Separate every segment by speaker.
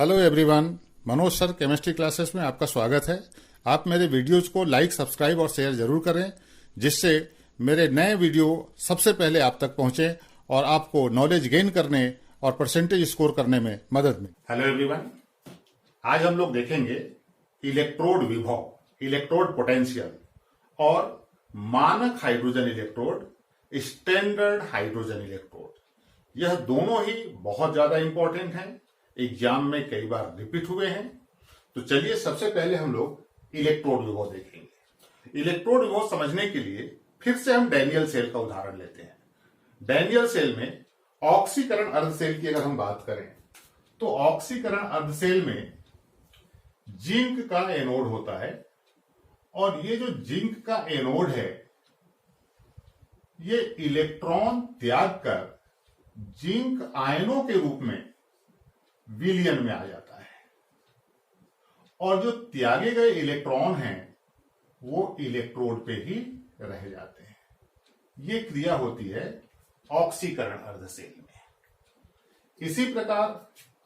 Speaker 1: Hello everyone, Manoj sir chemistry classes में आपका स्वागत है। आप मेरे वीडियोज को लाइक, सब्सक्राइब और शेयर जरूर करें, जिससे मेरे नए वीडियो सबसे पहले आप तक पहुंचे और आपको नॉलेज गेन करने और परसेंटेज स्कोर करने में मदद मिले। हेलो एवरीवन, आज हम लोग देखेंगे इलेक्ट्रोड विभव, इलेक्ट्रोड पोटेंशियल और मानक hydrogen electrode, standard hydrogen electrode. यह दोनों ही बहुत ज्यादा इंपॉर्टेंट हैं, एग्जाम में कई बार रिपीट हुए हैं। तो चलिए सबसे पहले हम लोग इलेक्ट्रोड विभव देखेंगे। इलेक्ट्रोड विभव समझने के लिए फिर से हम डैनियल सेल का उदाहरण लेते हैं। डैनियल सेल में ऑक्सीकरण अर्ध सेल की अगर हम बात करें तो ऑक्सीकरण अर्ध सेल में जिंक का एनोड होता है और ये जो जिंक का एनोड है ये इलेक्ट्रॉन त्याग कर जिंक आयनों के रूप में विलयन में आ जाता है और जो त्यागे गए इलेक्ट्रॉन हैं वो इलेक्ट्रोड पे ही रह जाते हैं। ये क्रिया होती है ऑक्सीकरण अर्ध सेल में। इसी प्रकार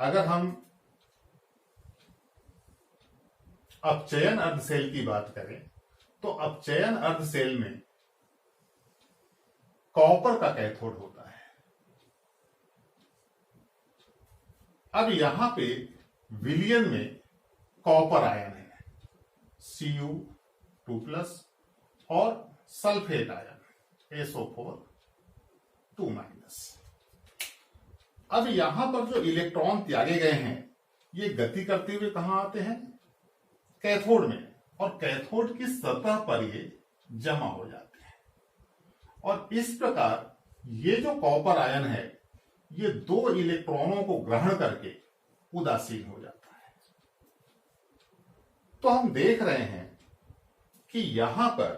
Speaker 1: अगर हम अपचयन अर्ध सेल की बात करें तो अपचयन अर्ध सेल में कॉपर का कैथोड होता है। अब यहां पे विलयन में कॉपर आयन है Cu2+ और सल्फेट आयन SO4 2-। अब यहां पर जो इलेक्ट्रॉन त्यागे गए हैं ये गति करते हुए कहां आते हैं? कैथोड में, और कैथोड की सतह पर ये जमा हो जाते हैं और इस प्रकार ये जो कॉपर आयन है ये दो इलेक्ट्रॉनों को ग्रहण करके उदासीन हो जाता है। तो हम देख रहे हैं कि यहां पर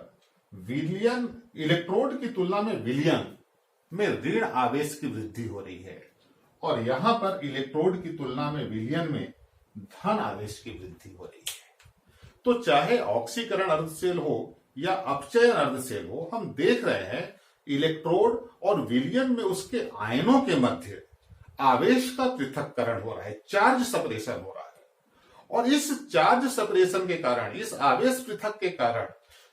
Speaker 1: विलयन, इलेक्ट्रोड की तुलना में विलयन में ऋण आवेश की वृद्धि हो रही है और यहां पर इलेक्ट्रोड की तुलना में विलयन में धन आवेश की वृद्धि हो रही है। तो चाहे ऑक्सीकरण अर्ध सेल हो या अपचयन अर्ध सेल हो, हम देख रहे हैं इलेक्ट्रोड और विलयन में उसके आयनों के मध्य आवेश का पृथक्करण हो रहा है, चार्ज सेपरेशन हो रहा है और इस चार्ज सेपरेशन के कारण, इस आवेश पृथक के कारण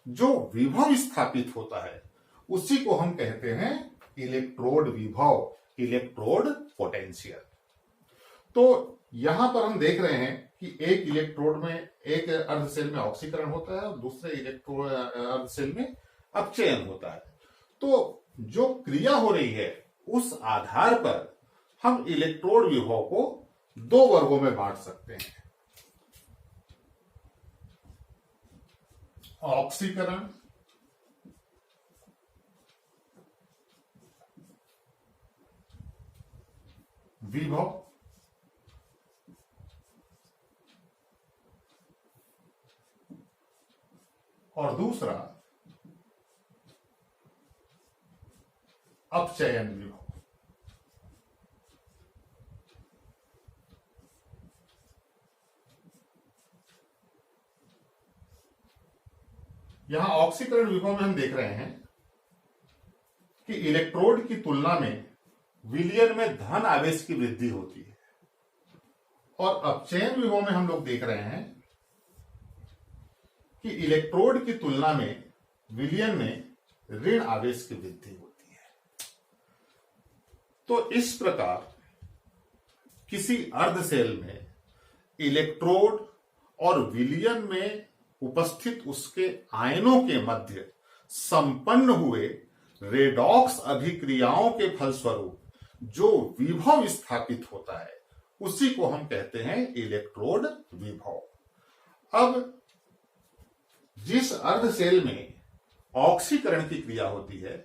Speaker 1: जो विभव स्थापित होता है उसी को हम कहते हैं इलेक्ट्रोड विभव, इलेक्ट्रोड पोटेंशियल। तो यहां पर हम देख रहे हैं कि एक इलेक्ट्रोड में, एक अर्ध सेल में ऑक्सीकरण होता है और दूसरे इलेक्ट्रोड अर्ध सेल में अपचयन होता है। तो जो क्रिया हो रही है उस आधार पर हम इलेक्ट्रोड विभव को दो वर्गों में बांट सकते हैं, ऑक्सीकरण विभव और दूसरा अपचयन विभव। यहां ऑक्सीकरण विभव में हम देख रहे हैं कि इलेक्ट्रोड की तुलना में विलयन में धन आवेश की वृद्धि होती है और अपचयन विभव में हम लोग देख रहे हैं कि इलेक्ट्रोड की तुलना में विलयन में ऋण आवेश की वृद्धि होती है। तो इस प्रकार किसी अर्ध सेल में इलेक्ट्रोड और विलयन में उपस्थित उसके आयनों के मध्य संपन्न हुए रेडॉक्स अभिक्रियाओं के फलस्वरूप जो विभव स्थापित होता है उसी को हम कहते हैं इलेक्ट्रोड विभव। अब जिस अर्ध सेल में ऑक्सीकरण की क्रिया होती है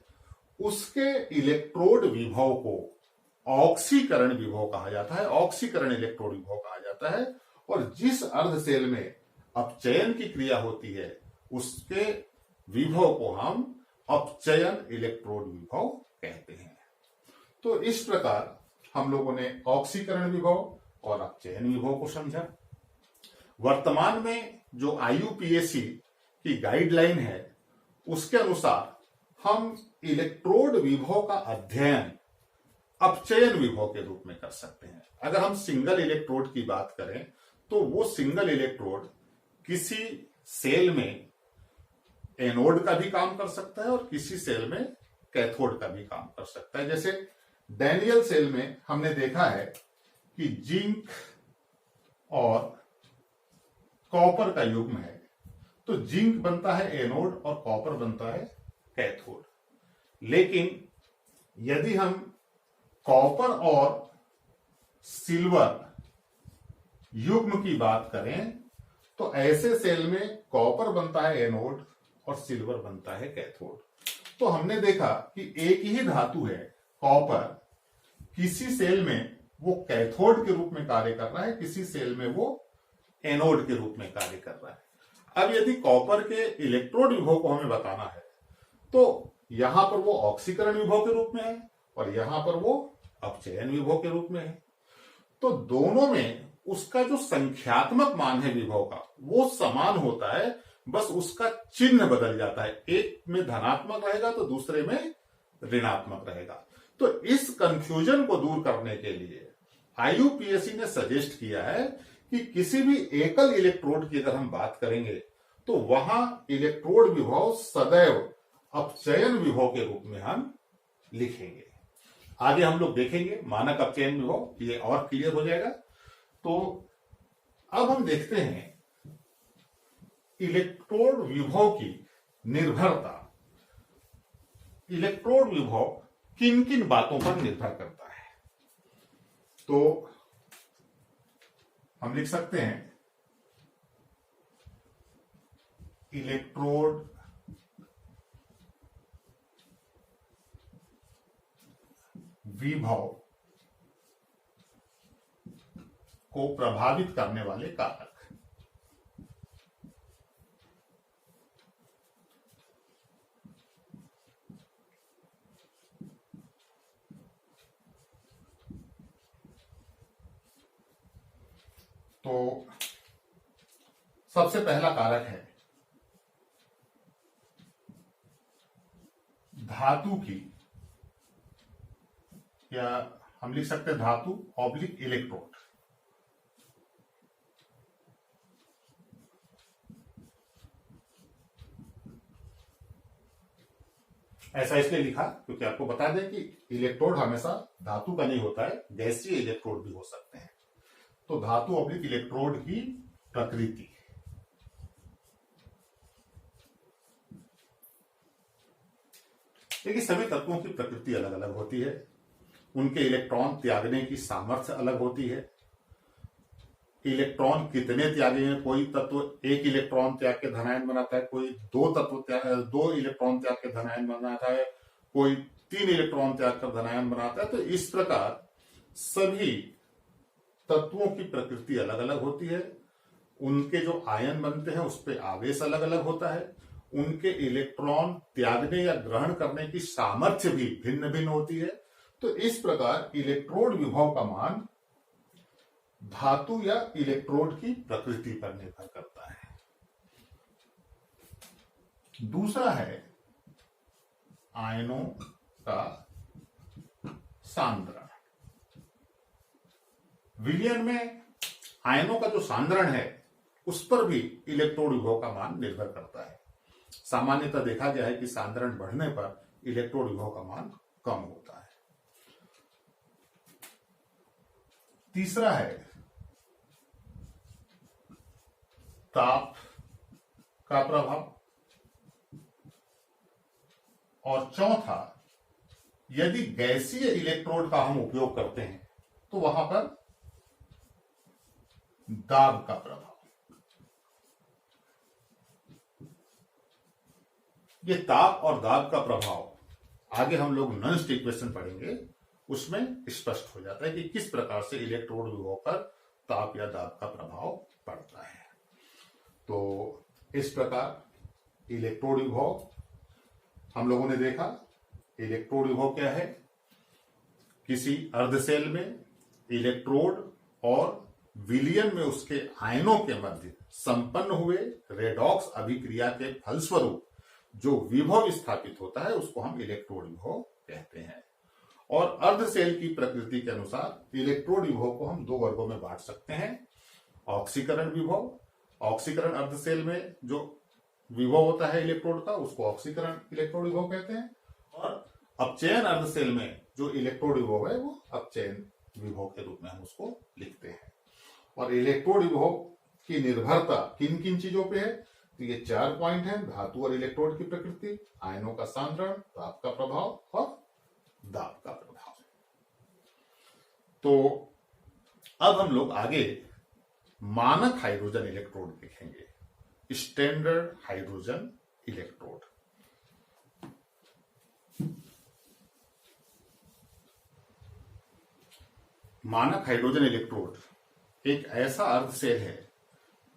Speaker 1: उसके इलेक्ट्रोड विभव को ऑक्सीकरण विभव कहा जाता है, ऑक्सीकरण इलेक्ट्रोड विभव कहा जाता है। और जिस अर्ध सेल में अपचयन की क्रिया होती है उसके विभव को हम अपचयन इलेक्ट्रोड विभव कहते हैं। तो इस प्रकार हम लोगों ने ऑक्सीकरण विभव और अपचयन विभव को समझा। वर्तमान में जो IUPAC की गाइडलाइन है उसके अनुसार हम इलेक्ट्रोड विभव का अध्ययन अपचयन विभव के रूप में कर सकते हैं। अगर हम सिंगल इलेक्ट्रोड की बात करें तो वो सिंगल इलेक्ट्रोड किसी सेल में एनोड का भी काम कर सकता है और किसी सेल में कैथोड का भी काम कर सकता है। जैसे डैनियल सेल में हमने देखा है कि जिंक और कॉपर का युग्म है, तो जिंक बनता है एनोड और कॉपर बनता है कैथोड। लेकिन यदि हम कॉपर और सिल्वर युग्म की बात करें तो ऐसे सेल में कॉपर बनता है एनोड और सिल्वर बनता है कैथोड। तो हमने देखा कि एक ही धातु है कॉपर, किसी सेल में वो कैथोड के रूप में कार्य कर रहा है, किसी सेल में वो एनोड के रूप में कार्य कर रहा है। अब यदि कॉपर के इलेक्ट्रोड विभव को हमें बताना है तो यहां पर वो ऑक्सीकरण विभव के रूप में है और यहां पर वो अपचयन विभव के रूप में है। तो दोनों में उसका जो संख्यात्मक मान है विभव का वो समान होता है, बस उसका चिन्ह बदल जाता है। एक में धनात्मक रहेगा तो दूसरे में ऋणात्मक रहेगा। तो इस कंफ्यूजन को दूर करने के लिए IUPAC ने सजेस्ट किया है कि किसी भी एकल इलेक्ट्रोड की अगर हम बात करेंगे तो वहां इलेक्ट्रोड विभव सदैव अपचयन विभव के रूप में हम लिखेंगे। आगे हम लोग देखेंगे मानक अपचयन विभव, ये और क्लियर हो जाएगा। तो अब हम देखते हैं इलेक्ट्रोड विभव की निर्भरता। इलेक्ट्रोड विभव किन किन बातों पर निर्भर करता है, तो हम लिख सकते हैं इलेक्ट्रोड विभव को प्रभावित करने वाले कारक। तो सबसे पहला कारक है धातु की, या हम लिख सकते हैं धातु ऑब्लिक इलेक्ट्रोड। ऐसा इसलिए लिखा क्योंकि आपको बता दें कि इलेक्ट्रोड हमेशा धातु का नहीं होता है, गैसीय इलेक्ट्रोड भी हो सकते हैं। तो धातु ऑब्लिक इलेक्ट्रोड की प्रकृति, देखिए सभी तत्वों की प्रकृति अलग अलग होती है, उनके इलेक्ट्रॉन त्यागने की सामर्थ्य अलग होती है। इलेक्ट्रॉन कितने त्यागेंगे, कोई तत्व एक इलेक्ट्रॉन त्याग के धनायन बनाता है, कोई दो इलेक्ट्रॉन त्याग के धनायन बनाता है, कोई 3 इलेक्ट्रॉन त्याग कर धनायन बनाता है। तो इस प्रकार सभी तत्वों की प्रकृति अलग अलग होती है, उनके जो आयन बनते हैं उस पर आवेश अलग अलग होता है, उनके इलेक्ट्रॉन त्यागने या ग्रहण करने की सामर्थ्य भी भिन्न भिन्न होती है। तो इस प्रकार इलेक्ट्रोड विभव का मान धातु या इलेक्ट्रोड की प्रकृति पर निर्भर करता है। दूसरा है आयनों का सांद्रण। विलयन में आयनों का जो सांद्रण है उस पर भी इलेक्ट्रोड विभव का मान निर्भर करता है। सामान्यतः देखा गया है कि सांद्रण बढ़ने पर इलेक्ट्रोड विभव का मान कम होता है। तीसरा है ताप का प्रभाव, और चौथा यदि गैसीय इलेक्ट्रोड का हम उपयोग करते हैं तो वहां पर दाब का प्रभाव। ये ताप और दाब का प्रभाव आगे हम लोग नॉइस्ट इक्वेशन पढ़ेंगे, उसमें स्पष्ट हो जाता है कि किस प्रकार से इलेक्ट्रोड विभव पर ताप या दाब का प्रभाव पड़ता है। तो इस प्रकार इलेक्ट्रोड विभव हम लोगों ने देखा। इलेक्ट्रोड विभव क्या है, किसी अर्धसेल में इलेक्ट्रोड और विलयन में उसके आयनों के मध्य संपन्न हुए रेडॉक्स अभिक्रिया के फलस्वरूप जो विभव स्थापित होता है उसको हम इलेक्ट्रोड विभव कहते हैं। और अर्धशेल की प्रकृति के अनुसार इलेक्ट्रोड विभव को हम दो वर्गों में बांट सकते हैं। ऑक्सीकरण विभव, ऑक्सीकरण अर्धशेल में जो विभव होता है इलेक्ट्रोड का उसको ऑक्सीकरण इलेक्ट्रोड विभव कहते हैं, और अपचयन अर्धशेल में जो इलेक्ट्रोड विभव है वो अपचयन विभव के रूप में हम उसको लिखते हैं। और इलेक्ट्रोड विभव की निर्भरता किन किन चीजों पे है, तो ये 4 पॉइंट हैं: धातु और इलेक्ट्रोड की प्रकृति, आयनों का सांद्रण, ताप का प्रभाव और दाब का प्रभाव। तो अब हम लोग आगे मानक हाइड्रोजन इलेक्ट्रोड देखेंगे, स्टैंडर्ड हाइड्रोजन इलेक्ट्रोड। मानक हाइड्रोजन इलेक्ट्रोड एक ऐसा अर्धशेल है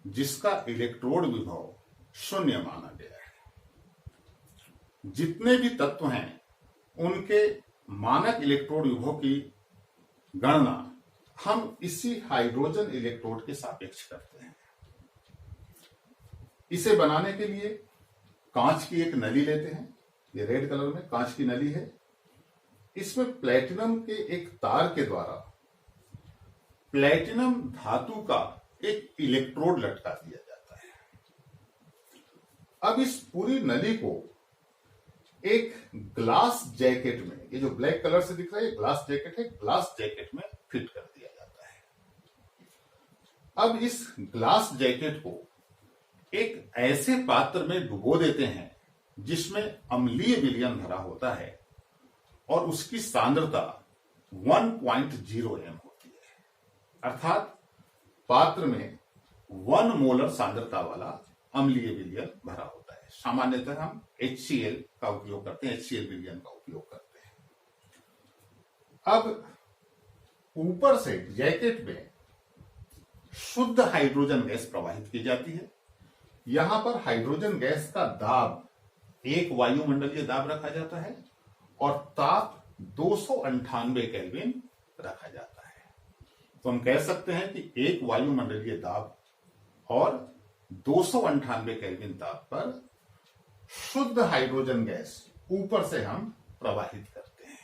Speaker 1: जिसका इलेक्ट्रोड विभव 0 माना गया है। जितने भी तत्व हैं उनके मानक इलेक्ट्रोड विभव की गणना हम इसी हाइड्रोजन इलेक्ट्रोड के सापेक्ष करते हैं। इसे बनाने के लिए कांच की एक नली लेते हैं, ये रेड कलर में कांच की नली है। इसमें प्लेटिनम के एक तार के द्वारा प्लेटिनम धातु का एक इलेक्ट्रोड लटका दिया जाता है। अब इस पूरी नली को एक ग्लास जैकेट में, ये जो ब्लैक कलर से दिख रहा है ये ग्लास जैकेट है, ग्लास जैकेट में फिट कर दिया जाता है। अब इस ग्लास जैकेट को एक ऐसे पात्र में डुबो देते हैं जिसमें अम्लीय विलयन भरा होता है और उसकी सांद्रता 1.0 m होती है, अर्थात पात्र में 1 मोलर सांद्रता वाला अम्लीय विलयन भरा होता है। सामान्यतः हम HCl का उपयोग करते हैं, HCl विलयन का उपयोग करते हैं। अब ऊपर से जैकेट में शुद्ध हाइड्रोजन गैस प्रवाहित की जाती है। यहां पर हाइड्रोजन गैस का दाब, एक वायुमंडलीय दाब रखा जाता है और ताप 298 केल्विन रखा जाता है। तो हम कह सकते हैं कि एक वायुमंडलीय दाब और 298 केल्विन ताप पर शुद्ध हाइड्रोजन गैस ऊपर से हम प्रवाहित करते हैं।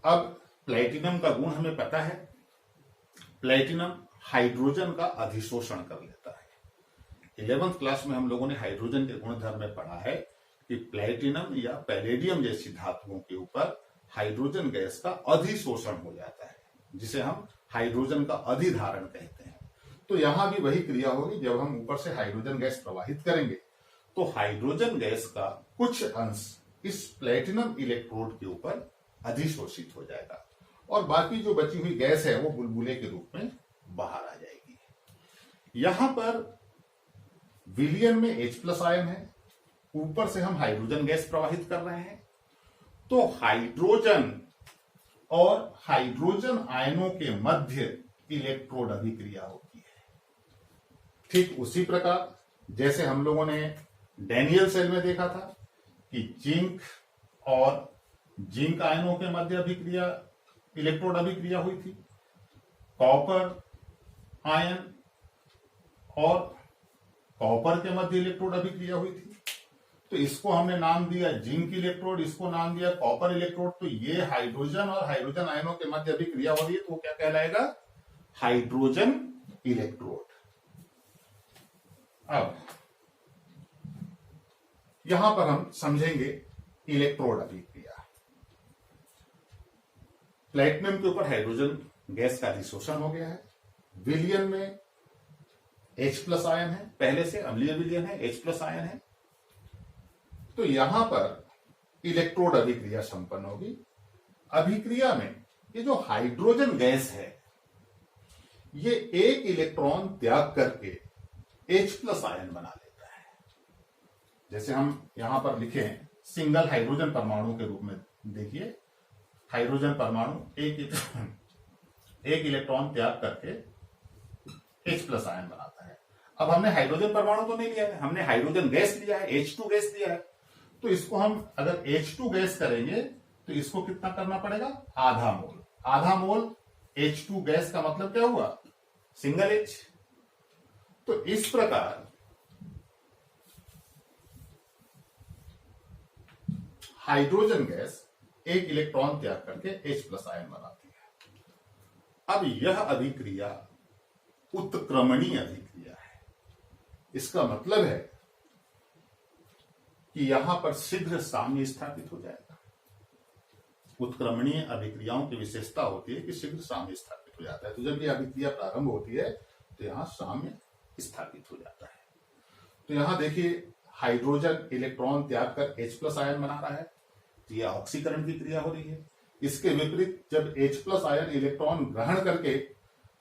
Speaker 1: अब प्लेटिनम का गुण हमें पता है, प्लेटिनम हाइड्रोजन का अधिशोषण कर लेता है। 11th क्लास में हम लोगों ने हाइड्रोजन के गुणधर्म में पढ़ा है कि प्लेटिनम या पैलेडियम जैसी धातुओं के ऊपर हाइड्रोजन गैस का अधिशोषण हो जाता है, जिसे हम हाइड्रोजन का अधिधारण कहते हैं। तो यहां भी वही क्रिया होगी, जब हम ऊपर से हाइड्रोजन गैस प्रवाहित करेंगे तो हाइड्रोजन गैस का कुछ अंश इस प्लेटिनम इलेक्ट्रोड के ऊपर अधिशोषित हो जाएगा और बाकी जो बची हुई गैस है वो बुलबुले के रूप में बाहर आ जाएगी। यहां पर विलयन में H+ आयन है, ऊपर से हम हाइड्रोजन गैस प्रवाहित कर रहे हैं, तो हाइड्रोजन और हाइड्रोजन आयनों के मध्य इलेक्ट्रोड अभिक्रिया होती है। ठीक उसी प्रकार जैसे हम लोगों ने डैनियल सेल में देखा था कि जिंक और जिंक आयनों के मध्य अभिक्रिया, इलेक्ट्रोड अभिक्रिया हुई थी, कॉपर आयन और कॉपर के मध्य इलेक्ट्रोड अभिक्रिया हुई थी। तो इसको हमने नाम दिया जिंक इलेक्ट्रोड, इसको नाम दिया कॉपर इलेक्ट्रोड। तो ये हाइड्रोजन और हाइड्रोजन आयनों के मध्य अभिक्रिया हो रही है, तो वो क्या कहलाएगा? Hydrogen electrode. अब यहां पर हम समझेंगे इलेक्ट्रोड अभिक्रिया। प्लेटिनम के ऊपर हाइड्रोजन गैस का अधिशोषण हो गया है, विलयन में H+ आयन है, पहले से अम्लीय विलयन है, H+ आयन है। तो यहां पर इलेक्ट्रोड अभिक्रिया संपन्न होगी। अभिक्रिया में ये जो हाइड्रोजन गैस है ये एक इलेक्ट्रॉन त्याग करके H+ आयन बना लेता है। जैसे हम यहां पर लिखें सिंगल हाइड्रोजन परमाणु के रूप में, देखिए हाइड्रोजन परमाणु एक इलेक्ट्रॉन त्याग करके H+ आयन बनाता है। अब हमने हाइड्रोजन परमाणु तो नहीं लिया है, हमने हाइड्रोजन गैस लिया है, H2 गैस लिया है। तो इसको हम अगर H2 गैस करेंगे तो इसको कितना करना पड़ेगा? आधा मोल। आधा मोल H2 गैस का मतलब क्या हुआ? Single H। तो इस प्रकार हाइड्रोजन गैस एक इलेक्ट्रॉन त्याग करके H+ आयन बनाती है। अब यह अभिक्रिया उत्क्रमणीय अभिक्रिया है। इसका मतलब है कि यहां पर शीघ्र साम्य स्थापित हो जाएगा। उत्क्रमणीय अभिक्रियाओं की विशेषता होती है कि शीघ्र साम्य स्थापित हो जाता है। तो जब यह अभिक्रिया प्रारंभ होती है तो यहां साम्य स्थापित हो जाता है। तो यहां देखिए हाइड्रोजन इलेक्ट्रॉन त्याग कर H+ आयन बना रहा है, तो यह ऑक्सीकरण की क्रिया हो रही है। इसके विपरीत जब H+ आयन इलेक्ट्रॉन ग्रहण करके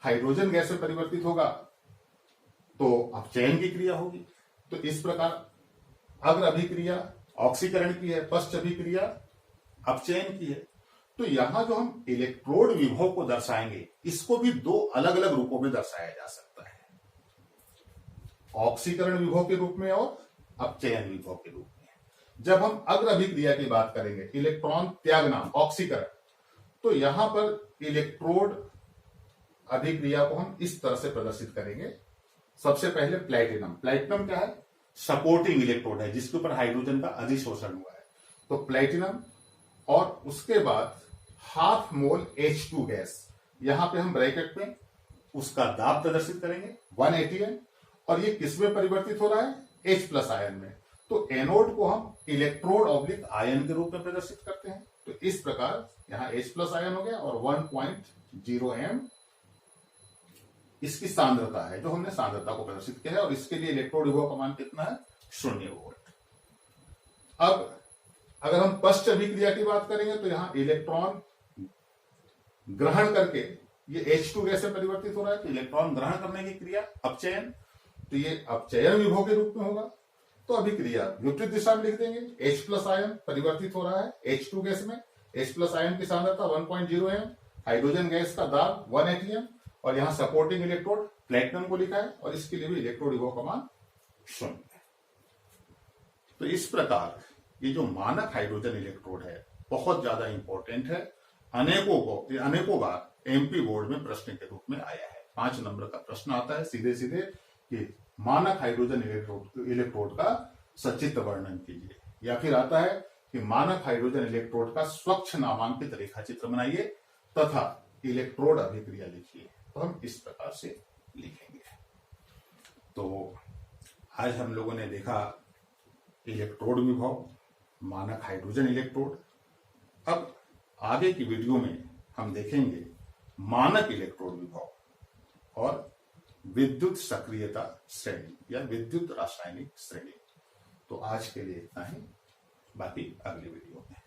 Speaker 1: हाइड्रोजन गैस में परिवर्तित होगा तो अपचयन की क्रिया होगी। तो इस प्रकार अग्र अभिक्रिया ऑक्सीकरण की है, पश्च अभिक्रिया अपचयन की है। तो यहां जो हम इलेक्ट्रोड विभव को दर्शाएंगे इसको भी दो अलग अलग रूपों में दर्शाया जा सकता है, ऑक्सीकरण विभव के रूप में और अपचयन विभव के रूप में। जब हम अग्र अभिक्रिया की बात करेंगे, इलेक्ट्रॉन त्यागना ऑक्सीकरण, तो यहां पर इलेक्ट्रोड अभिक्रिया को हम इस तरह से प्रदर्शित करेंगे। सबसे पहले प्लैटिनम। प्लैटिनम क्या है? सपोर्टिंग इलेक्ट्रोड है जिसके ऊपर हाइड्रोजन का अधिशोषण हुआ है। तो प्लैटिनम, और उसके बाद ½ मोल H2 गैस, यहां पे हम ब्रैकेट में उसका दाब प्रदर्शित करेंगे 1 atm, और ये किसमें परिवर्तित हो रहा है? H+ आयन में। तो एनोड को हम इलेक्ट्रोड ऑब्लिक आयन के रूप में प्रदर्शित करते हैं। तो इस प्रकार यहां H+ आयन हो गया और 1.0 m इसकी सांद्रता है, जो हमने सांद्रता को प्रदर्शित किया है, और इसके लिए इलेक्ट्रोड विभव का मान कितना है? 0 वोल्ट। अब अगर हम पश्च अभिक्रिया की बात करेंगे तो यहां इलेक्ट्रॉन ग्रहण करके ये H2 गैस में परिवर्तित हो रहा है, तो इलेक्ट्रॉन ग्रहण करने की क्रिया अपचयन, तो ये अपचयन विभव के रूप में होगा। तो अभिक्रिया विपरीत दिशा में लिख देंगे। H+ आयन परिवर्तित हो रहा है H2 गैस में, H+ आयन की सांद्रता 1.0 m, हाइड्रोजन गैस का दाब 1 atm, और यहां सपोर्टिंग इलेक्ट्रोड प्लैटिनम को लिखा है, और इसके लिए भी इलेक्ट्रोड विभव का मान 0 है। तो इस प्रकार ये जो मानक हाइड्रोजन इलेक्ट्रोड है बहुत ज्यादा इंपॉर्टेंट है। अनेकों बार एमपी बोर्ड में प्रश्न के रूप में आया है। 5 नंबर का प्रश्न आता है सीधे सीधे कि मानक हाइड्रोजन इलेक्ट्रोड का सचित्र वर्णन कीजिए, या फिर आता है कि मानक हाइड्रोजन इलेक्ट्रोड का स्वच्छ नामांकित रेखा चित्र बनाइए तथा इलेक्ट्रोड अभिक्रिया लिखिए। तो हम इस प्रकार से लिखेंगे। तो आज हम लोगों ने देखा इलेक्ट्रोड विभव, मानक हाइड्रोजन इलेक्ट्रोड। अब आगे की वीडियो में हम देखेंगे मानक इलेक्ट्रोड विभव और विद्युत सक्रियता श्रेणी या विद्युत रासायनिक श्रेणी। तो आज के लिए इतना ही, बाकी अगली वीडियो में।